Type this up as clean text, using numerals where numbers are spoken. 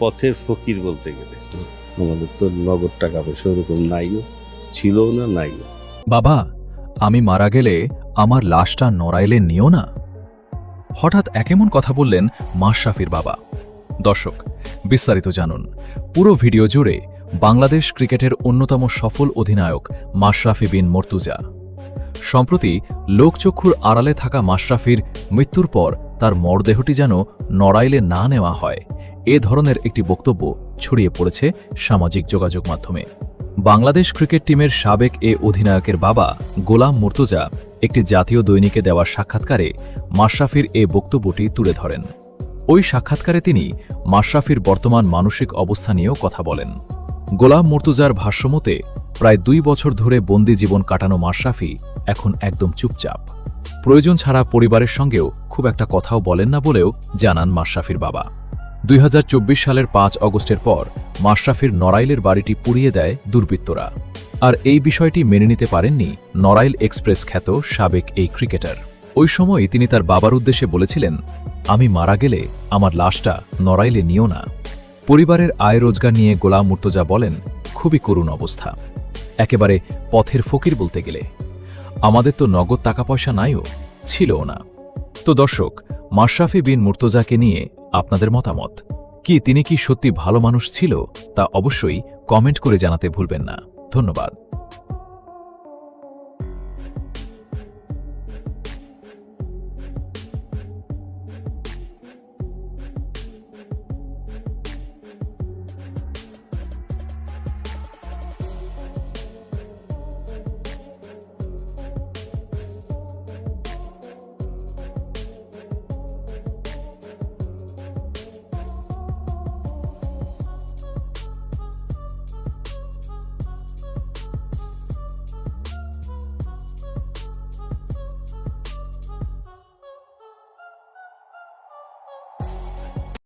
পথের ফকির বলতে গেলে। আমাদের তো নগদ টাকা পয়সা ওরকম নাইও, ছিলও না, নাইও। বাবা, আমি মারা গেলে আমার লাশটা নড়াইলে নিও না। হঠাৎ এমন কথা বললেন মাশরাফির বাবা। দর্শক, বিস্তারিত জানুন পুরো ভিডিও জুড়ে। বাংলাদেশ ক্রিকেটের অন্যতম সফল অধিনায়ক মাশরাফি বিন মর্তুজা। সম্প্রতি লোকচক্ষুর আড়ালে থাকা মাশরাফির মৃত্যুর পর তার মরদেহটি যেন নড়াইলে না নেওয়া হয়, এ ধরনের একটি বক্তব্য ছড়িয়ে পড়েছে সামাজিক যোগাযোগ মাধ্যমে। বাংলাদেশ ক্রিকেট টিমের সাবেক এ অধিনায়কের বাবা গোলাম মুর্তজা একটি জাতীয় দৈনিকে দেওয়া সাক্ষাৎকারে মাশরাফির এ বক্তব্যটি তুলে ধরেন। ওই সাক্ষাৎকারে তিনি মাশরাফির বর্তমান মানসিক অবস্থা নিয়েও কথা বলেন। গোলাম মুর্তজার ভাষ্যমতে প্রায় ২ বছর ধরে বন্দি জীবন কাটানো মাশরাফি এখন একদম চুপচাপ। প্রয়োজন ছাড়া পরিবারের সঙ্গেও খুব একটা কথাও বলেন না বলেও জানান মাশরাফির বাবা। ২০২৪ সালের ৫ অগস্টের পর মাশরাফির নড়াইলের বাড়িটি পুড়িয়ে দেয় দুর্বৃত্তরা। আর এই বিষয়টি মেনে নিতে পারেননি নড়াইল এক্সপ্রেস খ্যাত সাবেক এই ক্রিকেটার। ওই সময় তিনি তার বাবার উদ্দেশ্যে বলেছিলেন, আমি মারা গেলে আমার লাশটা নড়াইলে নিও না। পরিবারের আয় রোজগার নিয়ে গোলাম মুর্তজা বলেন, খুবই করুণ অবস্থা, একেবারে পথের ফকির বলতে গেলে। আমাদের তো নগদ টাকা পয়সা নাইও, ছিলও না। তো দর্শক, মাশরাফি বিন মুর্তজাকে নিয়ে আপনাদের মতামত কি? তিনি কি সত্যি ভালো মানুষ ছিল? তা অবশ্যই কমেন্ট করে জানাতে ভুলবেন না। ধন্যবাদ।